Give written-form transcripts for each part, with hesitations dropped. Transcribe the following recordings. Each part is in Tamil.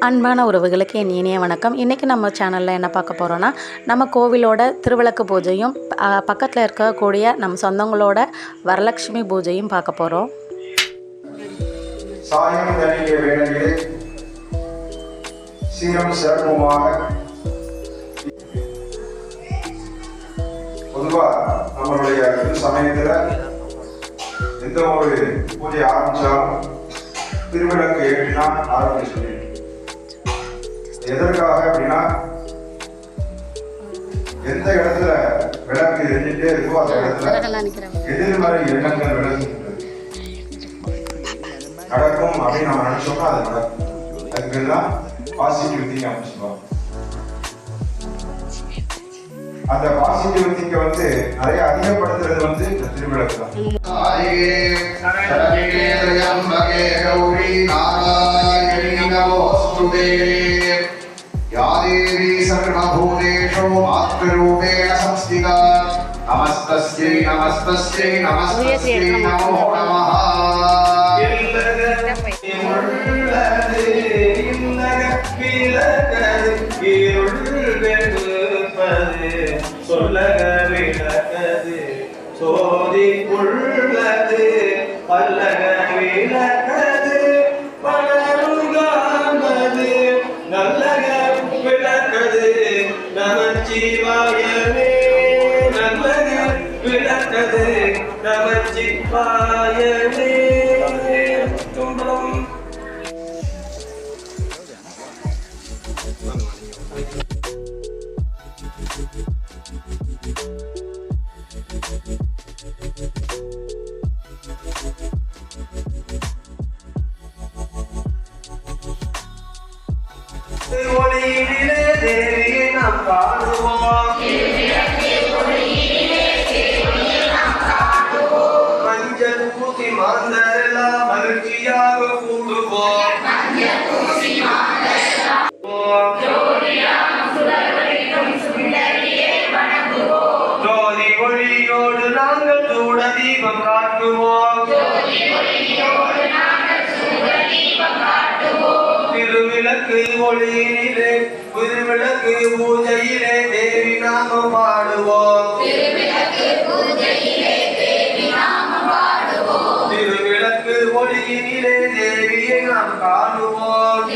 அன்பான உறவுகளுக்கு என் இனிய வணக்கம். இன்றைக்கி நம்ம சேனலில் என்ன பார்க்க போகிறோன்னா, நம்ம கோவிலோட திருவிளக்கு பூஜையும் பக்கத்தில் இருக்கக்கூடிய நம்ம சொந்தங்களோட வரலட்சுமி பூஜையும் பார்க்க போகிறோம். சாயம் தணிய வேளையிலே சீரம் சிறப்புமாக பொதுவாக நம்மளுடைய சமயத்தில் எந்த ஒரு பூஜை ஆரம்பித்தாலும் திருவிளக்கு ஏற்றினா ஆரம்பிச்சு சொல்லி எதற்காக அப்படின்னா, எந்த இடத்துல விளக்கு எரிஞ்சிட்டே இருக்கோ அந்த இடத்துல எதிர்மறை எண்ணங்கள் விளக்குகின்றது நடக்கும் அப்படின்னு நம்ம நினைச்சோம்னா அது நடக்கும். அதுக்கு தான் பாசிட்டிவ் திங்க் அப்படின்னு சொல்லுவாங்க. அந்த பாசிட்டிவ் திங்க நிறைய அதிகப்படுத்துறது இந்த திருவிளக்கு தான். யாதேவி சர்வபூதேஷு மாத்ருரூபேண சம்ஸ்திதா நமஸ்தஸ்யை நமஸ்தஸ்யை நமஸ்தஸ்யை நமோ நமः. சொல்லக விளக்கது சோதி உள்ளது பல்லக விளக்கது பலருகானது நல்லக விளக்கது நமச்சிவாயமே நல்லக விளக்கது நமச்சிவாயமே. ஒளியிலே தேவியை நாம் காணுவோம், மஞ்சள் பூசி மாந்தரெல்லாம் மகிழ்ச்சியாக கூடுவோம். ஜோதி ஒளியோடு நாங்கள் சூட தீபம் காட்டுவோம். திருவிளக்கு ஒளியிலே திருவிளக்கு பூஜையிலே தேவி நாமம் பாடுவோம். திருவிளக்கு ஒளியிலே தேவியை நாம் காணுவோம்.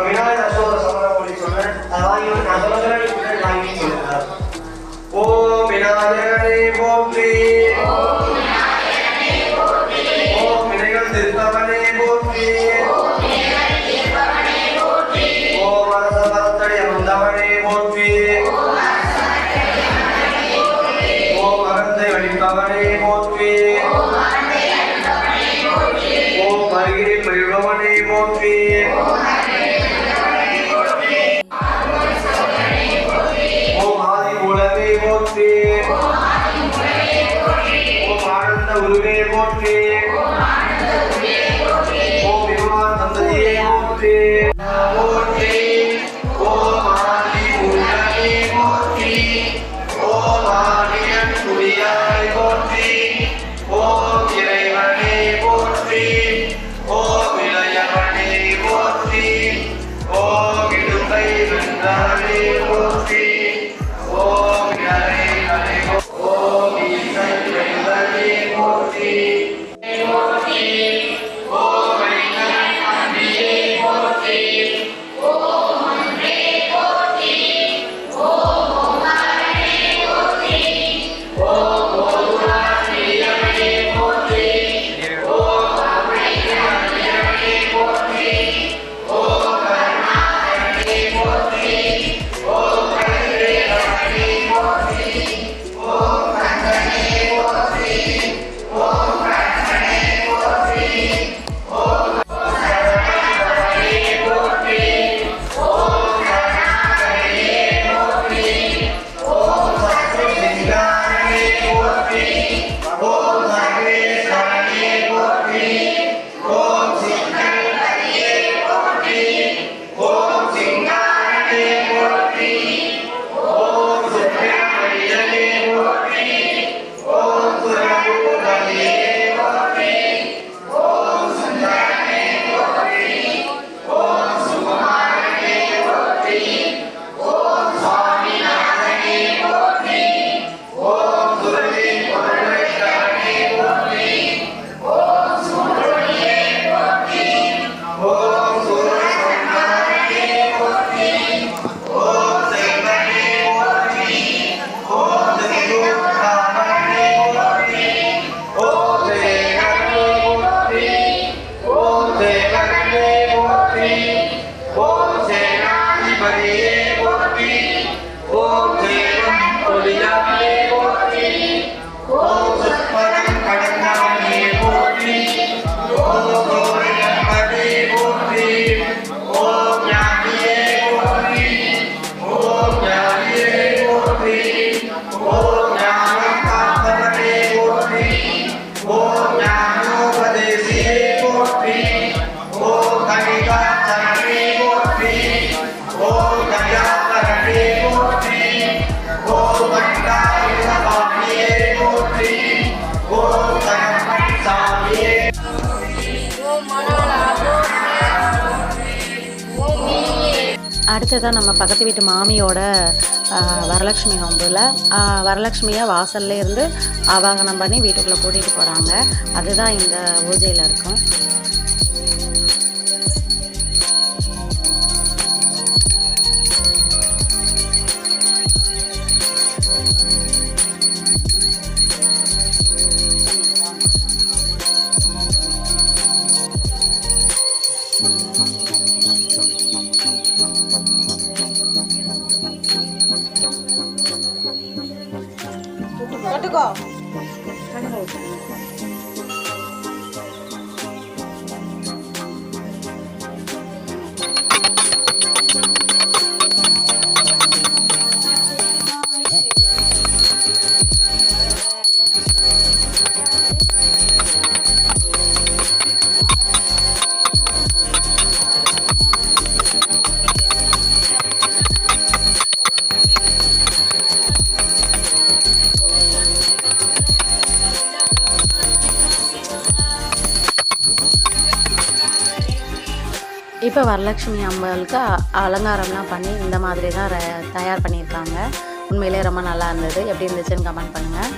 விநாயகர் அசோக சமர ஒளி சொன்னேன். நான் சொல்லுறேன். ஓம் விநாயகனே போற்றி, ஓம் வினைகள் திருப்பவனே போற்றி, ஓம் அரசமரத்தடி அமர்ந்தவனே போற்றி, ஓம் அகத்தை அளிப்பவனே போற்றி, ஓம் அருகில் மகிழ்பவனே போற்றி, ஓம் ஆதி மூலமே போற்றி, ஓம் அடுத்ததான் நம்ம பக்கத்து வீட்டு மாமியோட வரலட்சுமி நோம்பில் வரலட்சுமியை வாசல்ல இருந்து ஆவாகனம் பண்ணி வீட்டுக்குள்ளே கூட்டிகிட்டு போகிறாங்க. அதுதான் இந்த பூஜையில் இருக்கும். இப்போ வரலட்சுமி அம்பாளுக்கு அலங்காரம்லாம் பண்ணி இந்த மாதிரி தான் தயார் பண்ணியிருக்காங்க. உண்மையிலே ரொம்ப நல்லா இருந்தது. எப்படி இருந்துச்சுன்னு கமெண்ட் பண்ணுங்கள்.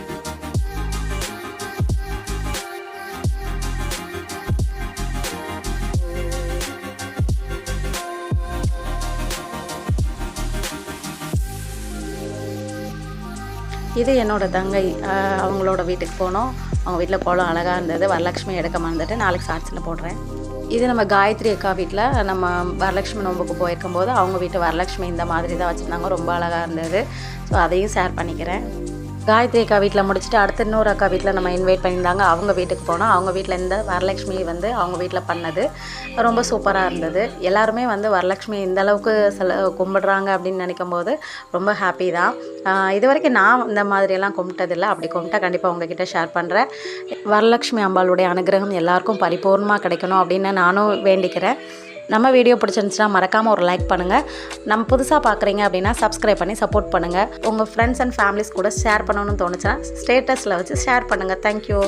இது என்னோட தங்கை, அவங்களோட வீட்டுக்கு போனோம். அவங்க வீட்டில் கோலம் அழகாக இருந்தது. வரலட்சுமி எடுக்க மறந்துட்டு நாளைக்கு ஷார்ட்ஸில் போடுறேன். இது நம்ம காயத்ரி அக்கா வீட்டில் நம்ம வரலட்சுமி நோம்புக்கு போயிருக்கும்போது அவங்க வீட்டு வரலட்சுமி இந்த மாதிரி தான் வச்சுருந்தாங்க. ரொம்ப அழகாக இருந்தது. ஸோ அதையும் ஷேர் பண்ணிக்கிறேன். காயத்ரி அக்கா வீட்டில் முடிச்சுட்டு அடுத்த இன்னொரு அக்கா வீட்டில் நம்ம இன்வைட் பண்ணியிருந்தாங்க. அவங்க வீட்டுக்கு போனோம். அவங்க வீட்டில் இந்த வரலட்சுமி வந்து அவங்க வீட்டில் பண்ணது ரொம்ப சூப்பராக இருந்தது. எல்லாருமே வந்து வரலட்சுமி இந்த அளவுக்கு கும்பிடுறாங்க அப்படின்னு நினைக்கும் போது ரொம்ப ஹாப்பி தான். இது வரைக்கும் நான் இந்த மாதிரியெல்லாம் கும்பிட்டதில்லை. அப்படி கும்பிட்டா கண்டிப்பாக உங்ககிட்ட ஷேர் பண்ணுறேன். வரலட்சுமி அம்பாளுடைய அனுகிரகம் எல்லாருக்கும் பரிபூர்ணமாக கிடைக்கணும் அப்படின்னு நானும் வேண்டிக்கிறேன். நம்ம வீடியோ பிடிச்சிருந்துச்சுன்னா மறக்காமல் ஒரு லைக் பண்ணுங்கள். நம்ம புதுசாக பார்க்குறீங்க அப்படின்னா சப்ஸ்கிரைப் பண்ணி சப்போர்ட் பண்ணுங்கள். உங்கள் ஃப்ரெண்ட்ஸ் அண்ட் ஃபேமிலிஸ் கூட ஷேர் பண்ணணும்னு தோணுச்சுன்னா ஸ்டேட்டஸில் வச்சு ஷேர் பண்ணுங்கள். தேங்க்யூ.